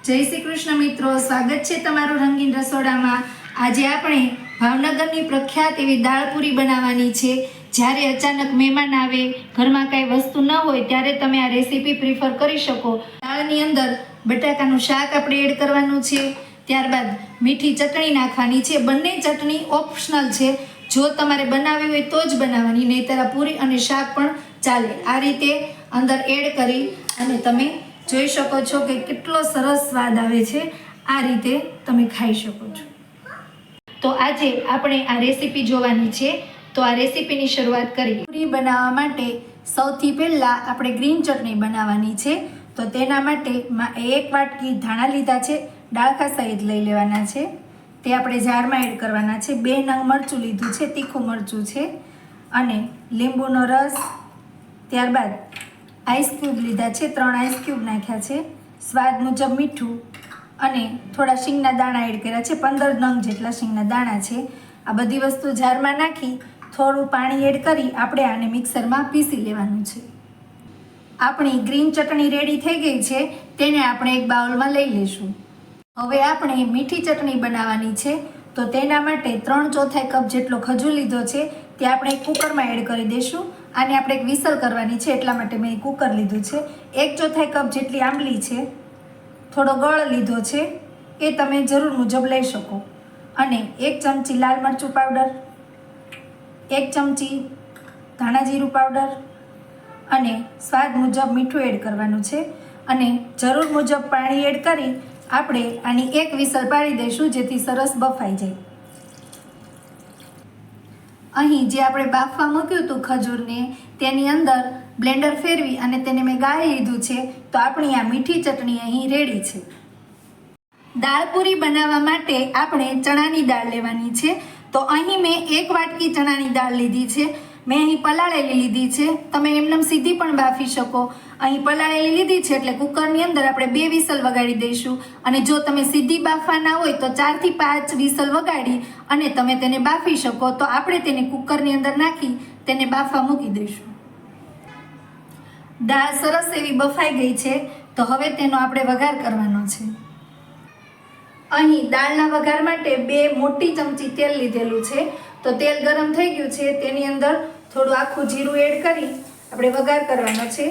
જય શ્રી કૃષ્ણ મિત્રો, સ્વાગત છે તમારું રંગીન રસોડામાં। આજે આપણે ભાવનગરની પ્રખ્યાત એવી દાળપુરી બનાવવાની છે। જ્યારે અચાનક મહેમાન આવે, ઘરમાં કાંઈ વસ્તુ ન હોય ત્યારે તમે આ રેસીપી પ્રિફર કરી શકો। દાળની અંદર બટાકાનું શાક આપણે એડ કરવાનું છે, ત્યારબાદ મીઠી ચટણી નાખવાની છે। બંને ચટણી ઓપ્શનલ છે, જો તમારે બનાવવી હોય તો જ બનાવવાની, નહીંતર આ પૂરી અને શાક પણ ચાલે। આ રીતે અંદર એડ કરી અને તમે જોઈ શકો છો કે કેટલો સરસ સ્વાદ આવે છે। આ રીતે તમે ખાઈ શકો છો। તો આજે આપણે આ રેસીપી જોવાની છે, તો આ રેસીપીની શરૂઆત કરીએ। પૂરી બનાવવા માટે સૌથી પહેલાં આપણે ગ્રીન ચટણી બનાવવાની છે, તો તેના માટે 1 વાટકી ધાણા લીધા છે, ડાળખા સહિત લઈ લેવાના છે, તે આપણે જારમાં એડ કરવાના છે। 2 નંગ મરચું લીધું છે, તીખું મરચું છે, અને લીંબુનો રસ, ત્યારબાદ આઈસ ક્યુબ લીધા છે, 3 આઈસ ક્યુબ નાખ્યા છે, સ્વાદ મુજબ મીઠું અને થોડા શીંગના દાણા એડ કર્યા છે, 15 નંગ જેટલા શીંગના દાણા છે। આ બધી વસ્તુ જારમાં નાખી થોડું પાણી એડ કરી આપણે આને મિક્સરમાં પીસી લેવાનું છે। આપણી ગ્રીન ચટણી રેડી થઈ ગઈ છે, તેને આપણે એક બાઉલમાં લઈ લઈશું। હવે આપણે મીઠી ચટણી બનાવવાની છે, તો તેના માટે 3/4 કપ જેટલો ખજૂર લીધો છે, તે આપણે કુકરમાં એડ કરી દઈશું। આને આપણે એક વિસલ કરવાની છે, એટલા માટે મેં કુકર લીધું છે। 1/4 કપ જેટલી આંબલી છે, થોડો ગળ લીધો છે, એ તમે જરૂર મુજબ લઈ શકો, અને 1 ચમચી લાલ મરચું પાવડર, 1 ચમચી ધાણા જીરું પાવડર અને સ્વાદ મુજબ મીઠું એડ કરવાનું છે, અને જરૂર મુજબ પાણી એડ કરી આપણે આની એક વિસલ પાડી દઈશું, જેથી સરસ બફાઈ જાય। અહીં જે આપણે બાફવા મૂક્યું હતું ખજૂરને, તેની અંદર બ્લેન્ડર ફેરવી અને તેને મેં ગાળી લીધું છે, તો આપણી આ મીઠી ચટણી અહીં રેડી છે। દાળપુરી બનાવવા માટે આપણે ચણાની દાળ લેવાની છે, તો અહીં મેં 1 વાટકી ચણાની દાળ લીધી છે। મેં અહીં પલાળેલી લીધી છે, તમે એમનેમ સીધી પણ બાફી શકો। અહીં પલાળેલી લીધી છે એટલે કુકરની અંદર આપણે 2 વિસલ વગાડી દઈશું, અને જો તમે સીધી બાફવાના હોય તો 4 થી 5 વિસલ વગાડી અને તમે તેને બાફી શકો। તો આપણે તેને કુકરની અંદર નાખી તેને બાફવા મૂકી દઈશું। દાળ સરસ એવી બફાઈ ગઈ છે, તો હવે તેનો આપણે વઘાર કરવાનો છે। અહીં દાળના વઘાર માટે 2 મોટી ચમચી તેલ લીધેલું છે, તો તેલ ગરમ થઈ ગયું છે, તેની અંદર થોડું આખું જીરું એડ કરી આપણે વઘાર કરવાનો છે।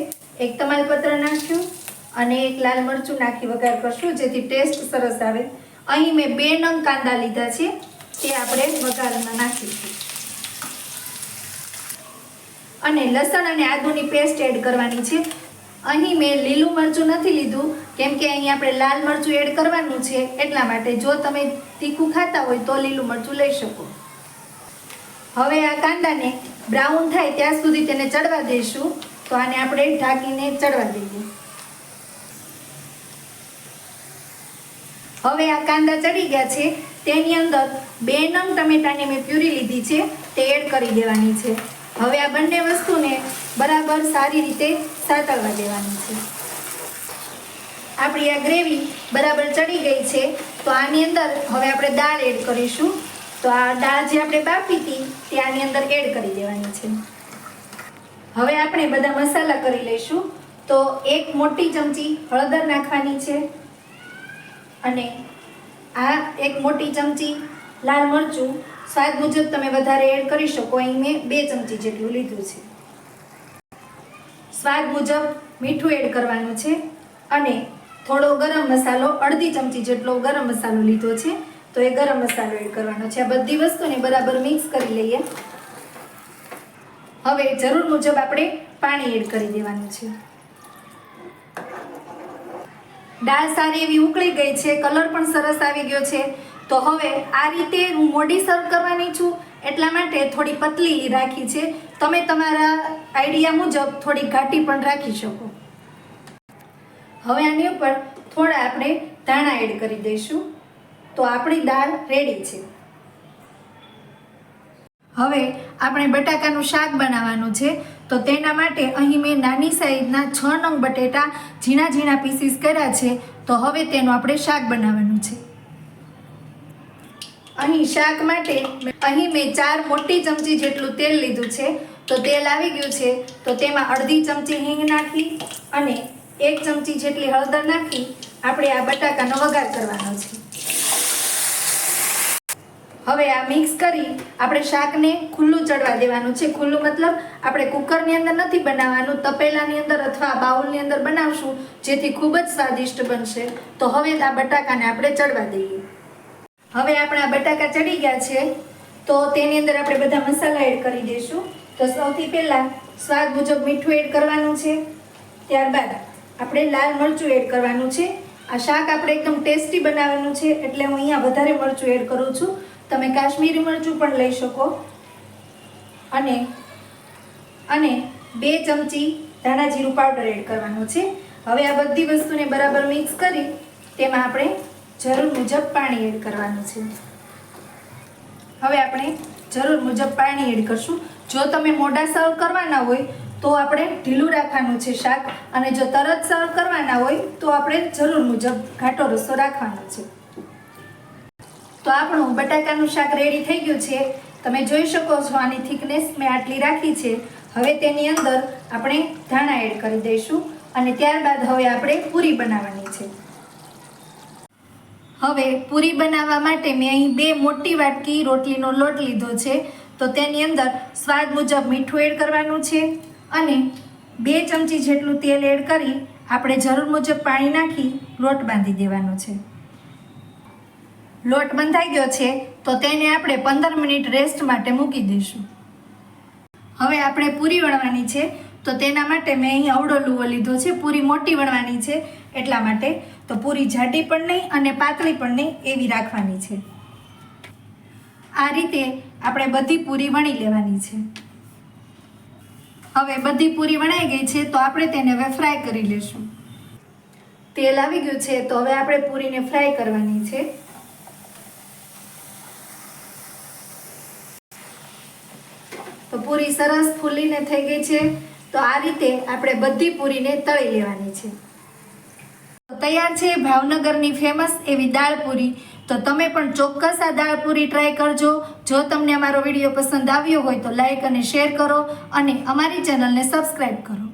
1 તમાલપત્ર નાખ્યું અને 1 લાલ મરચું નાખી વઘાર કરશું, જેથી ટેસ્ટ સરસ આવે। અહીં મેં 2 નંગ કાંદા લીધા છે, તે આપણે વઘારમાં નાખીશું, અને લસણ અને આદુની પેસ્ટ એડ કરવાની છે। અહીં મેં લીલું મરચું નથી લીધું, કેમ કે અહીં આપણે લાલ મરચું એડ કરવાનું છે, એટલા માટે। જો તમે તીખું ખાતા હોય તો લીલું મરચું લઈ શકો। હવે આ કાંદાને બ્રાઉન થાય ત્યાં સુધી તેને ચડવા દઈશું, તો આને આપણે ઢાંકીને ચડવા દઈએ। હવે આ કાંદા ચડી ગયા છે, તેની અંદર 2 નંગ ટમેટાની મેં પ્યુરી લીધી છે, તે એડ કરી દેવાની છે। હવે આ બંને વસ્તુને બરાબર સારી રીતે સાતળવા દેવાની છે। આપણી આ ગ્રેવી બરાબર ચડી ગઈ છે, તો આની અંદર હવે આપણે દાળ એડ કરીશું। તો આ દાળ જે આપણે બાફી હતી તે આની અંદર એડ કરી દેવાની છે। હવે આપણે બધા મસાલા કરી લઈશું। તો 1 મોટી ચમચી હળદર નાખવાની છે, અને આ 1 મોટી ચમચી લાલ મરચું, સ્વાદ મુજબ તમે વધારે એડ કરી શકો, અહીં મેં 2 ચમચી જેટલું લીધું છે। સ્વાદ મુજબ મીઠું એડ કરવાનું છે, અને થોડો ગરમ મસાલો, અડધી ચમચી જેટલો ગરમ મસાલો લીધો છે, તો એ ગરમ મસાલો એડ કરવાનો છે। આ બધી વસ્તુને બરાબર મિક્સ કરી લઈએ। હવે જરૂર મુજબ આપણે પાણી એડ કરી દેવાનું છે। દાળ સારી એવી ઉકળી ગઈ છે, કલર પણ સરસ આવી ગયો છે, તો હવે આ રીતે હું મોડી સર્વ કરવાની છું, એટલા માટે થોડી પતલી રાખી છે। તમે તમારા આઈડિયા મુજબ થોડી ઘાટી પણ રાખી શકો। હવે આની ઉપર થોડા આપણે ધાણા એડ કરી દઈશું, તો આપણી દાળ રેડી છે। હવે આપણે બટાકાનું શાક બનાવવાનું છે, તો તેના માટે અહીં મેં નાની સાઈઝના 6 નંગ બટેટા ઝીણા ઝીણા પીસીસ કર્યા છે, તો હવે તેનું આપણે શાક બનાવવાનું છે। અહીં શાક માટે અહીં મેં 4 મોટી ચમચી જેટલું તેલ લીધું છે, તો તેલ આવી ગયું છે, તો તેમાં અડધી ચમચી હિંગ નાખી અને 1 ચમચી જેટલી હળદર નાખી આપણે આ બટાકાનો વઘાર કરવાનો છે. હવે આ મિક્સ કરી આપણે શાકને ખુલ્લું ચડવા દેવાનું છે. ખુલ્લું મતલબ આપણે કુકરની અંદર નથી બનાવવાનું, તપેલાની અંદર અથવા બાઉલની અંદર બનાવશું, જેથી ખૂબ જ સ્વાદિષ્ટ બનશે. તો હવે આ બટાકાને આપણે ચડવા દઈએ. હવે આપણા બટાકા ચડી ગયા છે, તો તેની અંદર આપણે બધા મસાલા એડ કરી દઈશું. તો સૌથી પહેલાં સ્વાદ મુજબ મીઠું એડ કરવાનું છે. ત્યારબાદ આપણે લાલ મરચું એડ કરવાનું છે. આ શાક આપણે એકદમ ટેસ્ટી બનાવવાનું છે, એટલે હું અહીંયા વધારે મરચું એડ કરું છું. તમે કાશ્મીરી મરચું પણ લઈ શકો. અને 2 ચમચી ધાણા જીરું પાવડર એડ કરવાનું છે. હવે આ બધી વસ્તુને બરાબર મિક્સ કરી તેમાં આપણે જરૂર મુજબ પાણી એડ કરવાનું છે. હવે આપણે જરૂર મુજબ પાણી એડ કરશું. જો તમે મોડા સર્વ કરવાના હોય તો આપણે ઢીલું રાખવાનું છે શાક, અને જો તરત સર્વ કરવાના હોય તો આપણે જરૂર મુજબ ઘાટો રસો રાખવાનો છે. તો આપણું બટાકાનું શાક રેડી થઈ ગયું છે. તમે જોઈ શકો છો આની થિકનેસ મેં આટલી રાખી છે. હવે તેની અંદર આપણે ધાણા એડ કરી દઈશું, અને ત્યારબાદ હવે આપણે પૂરી બનાવવાની છે. હવે પૂરી બનાવવા માટે મેં અહીં 2 મોટી વાટકી રોટલીનો લોટ લીધો છે. તો તેની અંદર સ્વાદ મુજબ મીઠું એડ કરવાનું છે, અને 2 ચમચી જેટલું તેલ એડ કરી આપણે જરૂર મુજબ પાણી નાખી લોટ બાંધી દેવાનો છે. લોટ બંધાઈ ગયો છે, તો તેને આપણે 15 મિનિટ રેસ્ટ માટે મૂકી દઈશું. હવે આપણે પૂરી વણવાની છે, તો તેના માટે મેં અહીં અવળો લુવો લીધો છે. પૂરી મોટી વણવાની છે એટલા માટે. તો પૂરી જાડી પણ નહીં અને પાતળી પણ નહીં એવી રાખવાની છે. આ રીતે આપણે બધી પૂરી વણી લેવાની છે. હવે બધી પૂરી વણાઈ ગઈ છે, તો આપણે તેને હવે ફ્રાય કરી લઈશું. તેલ આવી ગયું છે, તો હવે આપણે પૂરીને ફ્રાય કરવાની છે. તો પૂરી સરસ ફૂલીને થઈ ગઈ છે. તો આ રીતે આપણે બધી પૂરીને તળી લેવાની છે. તો તૈયાર છે ભાવનગરની ફેમસ એવી દાળ પૂરી. તો તમે પણ ચોક્કસ આ દાળ પૂરી ટ્રાય કરજો. જો તમને અમારો વિડીયો પસંદ આવ્યો હોય તો લાઈક અને શેર કરો, અને અમારી ચેનલને સબસ્ક્રાઈબ કરો.